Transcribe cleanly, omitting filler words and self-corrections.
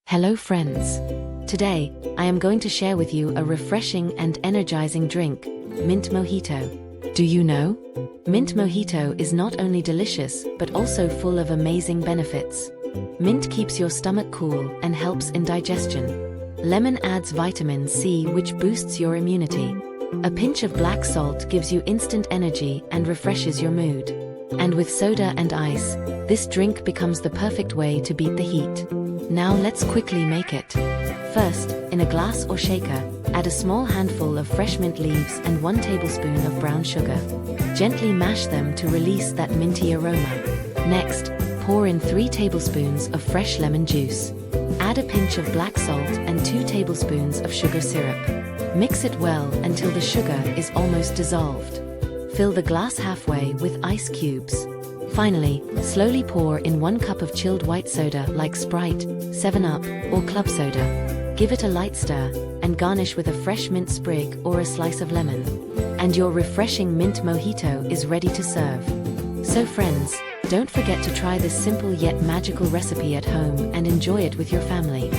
Hello friends. Today, I am going to share with you a refreshing and energizing drink, Mint Mojito. Do you know? Mint Mojito is not only delicious but also full of amazing benefits. Mint keeps your stomach cool and helps in digestion. Lemon adds vitamin C, which boosts your immunity. A pinch of black salt gives you instant energy and refreshes your mood. And with soda and ice, this drink becomes the perfect way to beat the heat. Now let's quickly make it. First, in a glass or shaker, add a small handful of fresh mint leaves and 1 tablespoon of brown sugar. Gently mash them to release that minty aroma. Next, pour in 3 tablespoons of fresh lemon juice. Add a pinch of black salt and 2 tablespoons of sugar syrup. Mix it well until the sugar is almost dissolved. Fill the glass halfway with ice cubes. Finally, slowly pour in 1 cup of chilled white soda like Sprite, 7-Up, or Club Soda. Give it a light stir, and garnish with a fresh mint sprig or a slice of lemon. And your refreshing mint mojito is ready to serve. So friends, don't forget to try this simple yet magical recipe at home and enjoy it with your family.